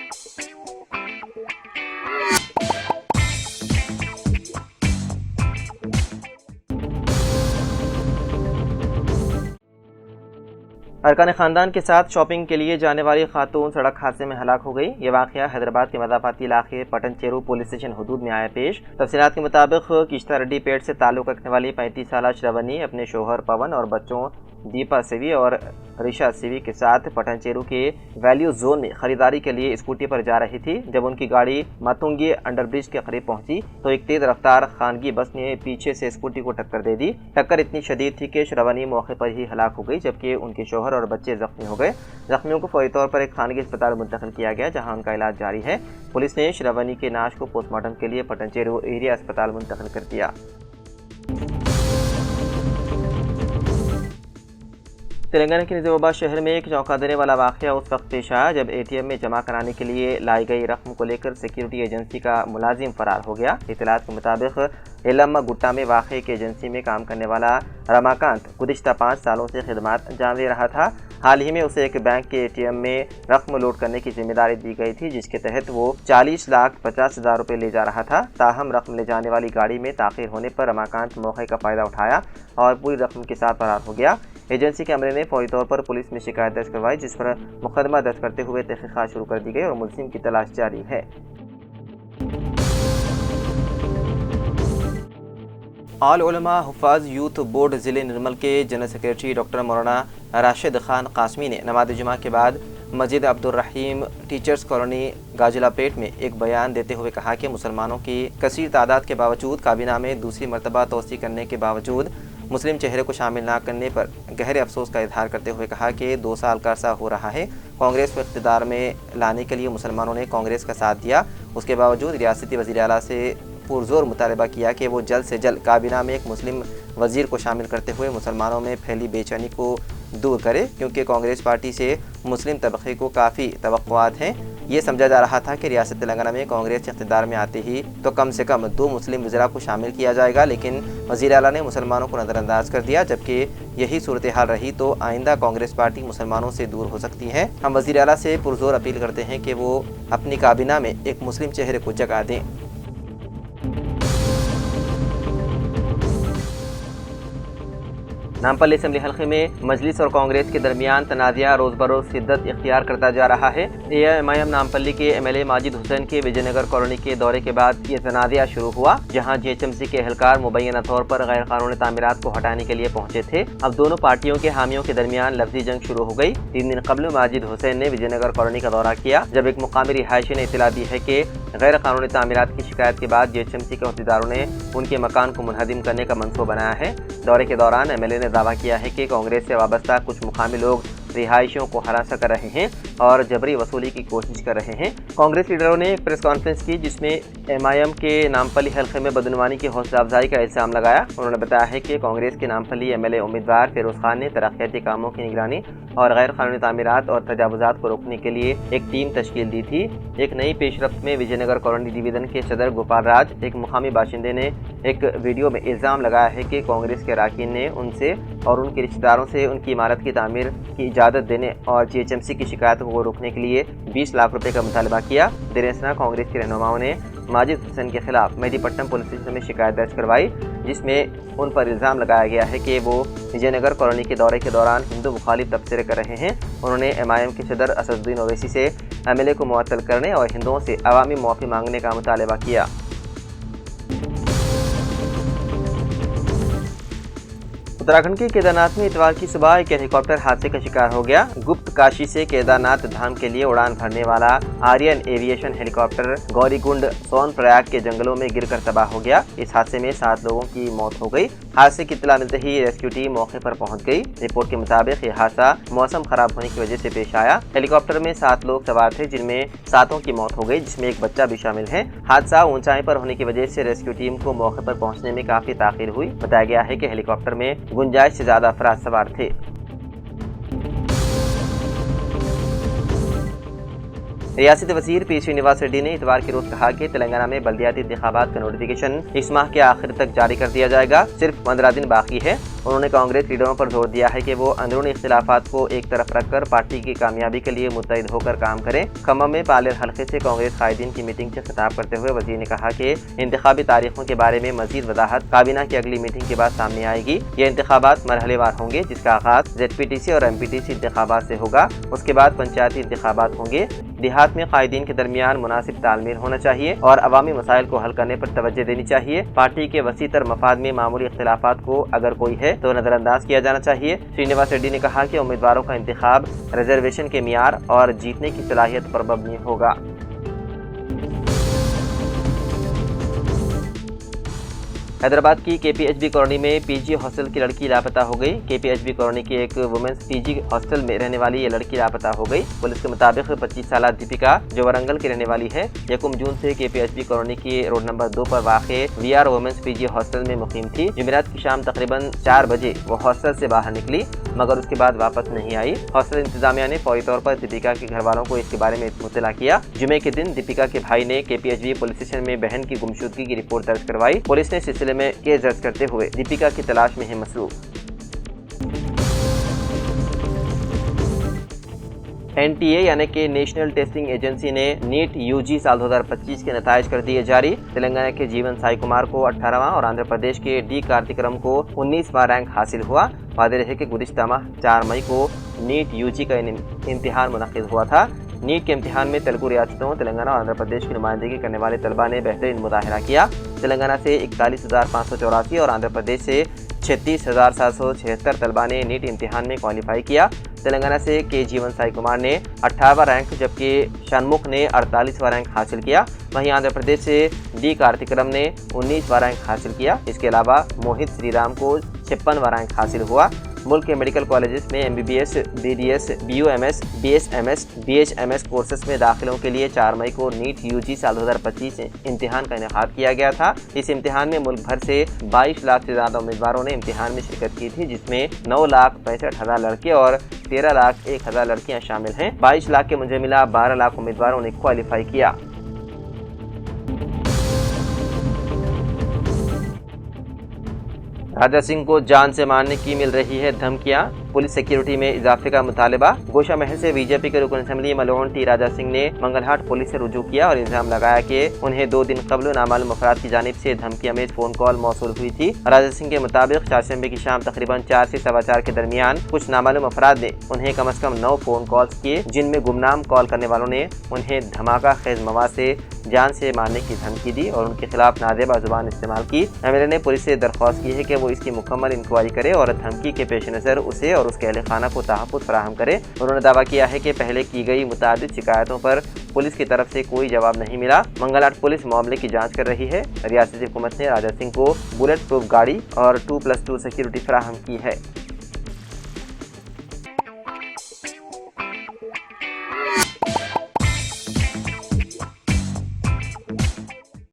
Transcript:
अरकान ख़ानदान के साथ शॉपिंग के लिए जाने वाली खातून सड़क हादसे में हलाक हो गई। ये वाक़या हैदराबाद के मदाफाती इलाके पटन चेरू पुलिस स्टेशन हदूद में आया पेश। तफसीलात के मुताबिक किश्ता रेड्डी पेट से ताल्लुक़ रखने वाली 35 साला श्रवणी अपने शोहर पवन और बच्चों दीपा सिवी और ऋषा सिवी के साथ पटन चेरू के वैल्यू जोन में खरीदारी के लिए स्कूटी पर जा रही थी। जब उनकी गाड़ी मातुंगी अंडरब्रिज के करीब पहुंची तो एक तेज रफ्तार खानगी बस ने पीछे से स्कूटी को टक्कर दे दी। टक्कर इतनी शदीद थी कि श्रवणी मौके पर ही हलाक हो गई, जबकि उनके शोहर और बच्चे जख्मी हो गए। जख्मियों को फौरी तौर पर एक खानगी अस्पताल मुंतकिल किया गया, जहां उनका इलाज जारी है। पुलिस ने श्रवणी के नाश को पोस्टमार्टम के लिए पटन चेरू एरिया अस्पताल मुंतकिल कर दिया। तेलंगाना के निज़ामाबाद शहर में एक चौंका देने वाला वाक़या उस वक्त पेश आया जब एटीएम में जमा कराने के लिए लाई गई रकम को लेकर सिक्योरिटी एजेंसी का मुलाजिम फरार हो गया। इत्तलात के मुताबिक एलम्मा गुट्टा में वाक़ एक एजेंसी में काम करने वाला रमाकांत गुज़िश्ता 5 सालों से खिदमत अंजाम दे रहा था। हाल ही में उसे एक बैंक के एटीएम में रकम लोड करने की जिम्मेदारी दी गई थी, जिसके तहत वो 40,50,000 रुपये ले जा रहा था। ताहम रकम ले जाने वाली गाड़ी में ताख़ीर होने पर रमाकांत मौके का फ़ायदा उठाया और पूरी रकम के साथ फरार हो गया। एजेंसी के अमले ने फौरी तौर पर पुलिस में शिकायत दर्ज करवाई, जिस पर मुकदमा दर्ज करते हुए तहक़ीक़ात शुरू कर दी गई और मुलज़िम की तलाश जारी है। आल उलमा हुफ़ाज़ यूथ बोर्ड ज़िले निर्मल के जनरल सेक्रेटरी डॉक्टर मौलाना राशिद खान कासमी ने नमाज़ जुमा के बाद मस्जिद अब्दुर्रहीम टीचर्स कॉलोनी गाजिलापेट में एक बयान देते हुए कहा कि मुसलमानों की कसीर तादाद के बावजूद काबीना में दूसरी मरतबा तोसी करने के बावजूद मुस्लिम चेहरे को शामिल न करने पर गहरे अफसोस का इजहार करते हुए कहा कि 2 साल का अरसा हो रहा है कांग्रेस को इक़्तिदार में लाने के लिए मुसलमानों ने कांग्रेस का साथ दिया। उसके बावजूद रियासती वज़ीर आला से पुरजोर मुतालबा किया कि वो जल्द से जल्द काबीना में एक मुस्लिम वज़ीर को शामिल करते हुए मुसलमानों में फैली बेचैनी को दूर करे, क्योंकि कांग्रेस पार्टी से मुस्लिम तबक़े को काफ़ी तवक्कुआत हैं। ये समझा जा रहा था कि रियासत तेलंगाना में कांग्रेस इक़्तिदार में आते ही तो कम से कम 2 मुस्लिम वज़ीरा को शामिल किया जाएगा, लेकिन वज़ीर आला ने मुसलमानों को नज़रअंदाज कर दिया। जबकि यही सूरत हाल रही तो आइंदा कांग्रेस पार्टी मुसलमानों से दूर हो सकती है। हम वज़ीर आला से पुरजोर अपील करते हैं कि वो अपनी काबीना में एक मुस्लिम चेहरे को जगह दें। नामपल्ली असेंबली हल्के में मजलिस और कांग्रेस के दरमियान तनाज़ा रोज़ बरोज़ शिद्दत इख्तियार करता जा रहा है। एआईएम नामपल्ली के एमएलए माजिद हुसैन के विजयनगर कॉलोनी के दौरे के बाद ये तनाज़ा शुरू हुआ, जहां जीएचएमसी के एहलकार मुबैना तौर पर गैर कानूनी तामीरात को हटाने के लिए पहुंचे थे। अब दोनों पार्टियों के हामियों के दरमियान लफ्जी जंग शुरू हो गई। 3 दिन कबल माजिद हुसैन ने विजयनगर कॉलोनी का दौरा किया, जब एक मुकामी रिहायशी ने इत्तला दी है कि गैर कानूनी तामीरात की शिकायत के बाद जीएचएमसी के अहदेदारों ने उनके मकान को मुनहदिम करने का मंसूबा बनाया है। दौरे के दौरान एमएलए ने दावा किया है कि कांग्रेस से वाबस्ता कुछ मुकामी लोग रिहायशियों को हरासा कर रहे हैं और जबरी वसूली की कोशिश कर रहे हैं। कांग्रेस लीडरों ने एक प्रेस कॉन्फ्रेंस की, जिसमें एमआईएम के नामपल्ली हल्के में बदनुमानी की हौसला अफजाई का इल्जाम लगाया। उन्होंने बताया है कि कांग्रेस के नामपल्ली एमएलए उम्मीदवार फिरोज खान ने तरक्याती कामों की निगरानी और गैर कानूनी तामीरात और तजावुजात को रोकने के लिए एक टीम तश्कील दी थी। एक नई पेशरफ्त में विजयनगर कॉलोनी डिवीजन के सदर गोपाल राज, एक मुकामी बाशिंदे ने एक वीडियो में इल्ज़ाम लगाया है कि कांग्रेस के अरकान ने उनसे और उनके रिश्तेदारों से उनकी इमारत की तामीर की इजाज़त देने और जीएचएमसी की शिकायत को रोकने के लिए 20 लाख रुपए का मुतालबा किया। देरेसना कांग्रेस के रहनुमाओं ने माजिद हुसैन के खिलाफ मेहदीपट्टनम पुलिस स्टेशन में शिकायत दर्ज करवाई, जिसमें उन पर इल्ज़ाम लगाया गया है कि वो विजयनगर कॉलोनी के दौरे के दौरान हिंदू मुखालिफ तबसरे कर रहे हैं। उन्होंने एमआईएम के सदर असदुद्दीन ओवैसी से एमएलए को मुअत्तल करने और हिंदुओं से अवामी मुआफ़ी मांगने का मुतालबा किया। उत्तराखंड के केदारनाथ में इतवार की सुबह एक हेलीकॉप्टर हादसे का शिकार हो गया। गुप्त काशी से केदारनाथ धाम के लिए उड़ान भरने वाला आर्यन एविएशन हेलीकॉप्टर गौरीकुंड सोनप्रयाग के जंगलों में गिरकर तबाह हो गया। इस हादसे में 7 लोगों की मौत हो गई। हादसे की इत्तला मिलते ही रेस्क्यू टीम मौके पर पहुंच गई। रिपोर्ट के मुताबिक यह हादसा मौसम खराब होने की वजह से पेश आया। हेलीकॉप्टर में 7 लोग सवार थे, जिनमें 7 की मौत हो गई, जिसमें एक बच्चा भी शामिल है। हादसा ऊंचाई पर होने की वजह से रेस्क्यू टीम को मौके पर पहुंचने में काफी ताखीर हुई। बताया गया है कि हेलीकॉप्टर में गुंजाइश से ज्यादा अफराद सवार थे। रियासती वज़ीर पी श्रीनिवास रेड्डी ने इतवार की रोज कहा कि तेलंगाना में बल्दियाती इंतखाबात का नोटिफिकेशन इस माह के आखिर तक जारी कर दिया जाएगा। सिर्फ 15 दिन बाकी है। उन्होंने कांग्रेस लीडरों पर जोर दिया है कि वो अंदरूनी इख्तिलाफात को एक तरफ रखकर पार्टी की कामयाबी के लिए मुत्तहिद होकर काम करें। खम्मम में पालेर हल्के से कांग्रेस कायदीन की मीटिंग से खिताब करते हुए वजीर ने कहा कि इंतखाबी तारीखों के बारे में मजीद वजाहत काबीना की अगली मीटिंग के बाद सामने आएगी। ये इंतखाबात मरहलेवार होंगे, जिसका आगाज ZPTC और MPTC इंतखाबात से होगा। उसके बाद पंचायती इंतखाबात होंगे। देहात में कायदीन के दरमियान मुनासिब तालमेल होना चाहिए और अवामी मसाइल को हल करने पर तवज्जो देनी चाहिए। पार्टी के वसी तर मफाद में मामूली इख्तिलाफात को अगर कोई है तो नजरअंदाज किया जाना चाहिए। श्रीनिवास रेड्डी ने कहा कि उम्मीदवारों का इंतखाब रिजर्वेशन के मियार और जीतने की सलाहियत पर मबनी होगा। हैदराबाद की KPHB कॉलोनी में PG हॉस्टल की लड़की लापता हो गई। KPHB कॉलोनी की एक वुमेन्स PG हॉस्टल में रहने वाली ये लड़की लापता हो गई। पुलिस के मुताबिक 25 साल दीपिका, जो वरंगल की रहने वाली है, 1 जून से KPHB कॉलोनी की रोड नंबर 2 पर वाक़े VR वुमेन्स PG हॉस्टल में मुकीम थी। जुमेरात की शाम तकरीबन 4 बजे वो हॉस्टल से बाहर निकली, मगर उसके बाद वापस नहीं आई। हॉस्टल इंतजामिया ने फौरी तौर पर दीपिका के घर वालों को इसके बारे में मुतला किया। जुमे के दिन दीपिका के भाई ने KPHB पुलिस स्टेशन में बहन की गुमशुदगी की रिपोर्ट दर्ज करवाई। पुलिस ने सिलसिले में केस दर्ज करते हुए दीपिका की तलाश में है मसरूफ। NTA यानी कि नेशनल टेस्टिंग एजेंसी ने नीट UG साल 2025 के नताइज कर दिए जारी। तेलंगाना के जीवन साई कुमार को 18वां और आंध्र प्रदेश के D कार्तिकरम को 19वां रैंक हासिल हुआ। वादे रहे कि गुज़िश्ता माह 4 मई को नीट UG का इम्तिहान मुनक़िद हुआ था। नीट के इम्तिहान में तेलुगु रियासतों तेलंगाना और आंध्र प्रदेश की नुमाइंदगी करने वाले तलबा ने बेहतरीन मुजाहिरा किया। तेलंगाना से 41,584 और आंध्र प्रदेश से 36,776 तलबा ने नीट इम्तिहान में क्वालिफाई किया। तेलंगाना से के जीवन साई कुमार ने 58वां रैंक जबकि शनमुख ने 48वां रैंक हासिल किया। वहीं आंध्र प्रदेश से D कार्तिकरम ने 19वां रैंक हासिल किया। इसके अलावा मोहित श्रीराम को 56वां रैंक हासिल हुआ। मुल्क के मेडिकल कॉलेजेस में MBBS, BDS, BUMS, BSMS, BHMS courses में दाखिलों के लिए 4 मई को नीट UG साल 2025 इम्तिहान का इनेकाद किया गया था। इस इम्तिहान में मुल्क भर से 22 लाख से ज़्यादा उम्मीदवारों ने इम्तिहान में शिरकत की थी, जिसमें 9,65,000 लड़के और 13,01,000 लड़कियां शामिल हैं। 22 लाख के मुझे मिला 12 लाख उम्मीदवारों ने क्वालिफाई किया। राजा सिंह को जान से मारने की मिल रही है धमकियां। पुलिस सिक्योरिटी में इजाफे का मुतालबा। गोशा महल से बीजेपी के रुकन assembly Malone T Raja Singh ने मंगलहाट पुलिस से रुजू किया और इल्जाम लगाया कि उन्हें 2 दिन कबल नामालूम अफराद की जानिब से धमकी अमेज फोन कॉल मौसूल हुई थी। राजा सिंह के मुताबिक चारशंबे की शाम तकरीबन 4 से 4:15 के दरमियान कुछ नामालूम अफराद ने उन्हें कम अज कम 9 फोन कॉल्स किए, जिनमें गुमनाम कॉल करने वालों ने उन्हें धमाका खेज मवाद से जान से मारने की धमकी दी और उनके खिलाफ नाजेबा जुबान इस्तेमाल की। MLA ने पुलिस से दरख्वास्त की है कि वो इसकी मुकम्मल इंक्वायरी करे और धमकी के पेश नज़र उसे और उसके अहले खाना को तहफ़्फ़ुज़ फराहम करे। उन्होंने दावा किया है कि पहले की गई मुतादिद शिकायतों पर पुलिस की तरफ से कोई जवाब नहीं मिला। मंगलहाट पुलिस मामले की जांच कर रही है। रियासती हुकूमत ने राजा सिंह को बुलेट प्रूफ गाड़ी और 2+2 सिक्योरिटी फराहम की है।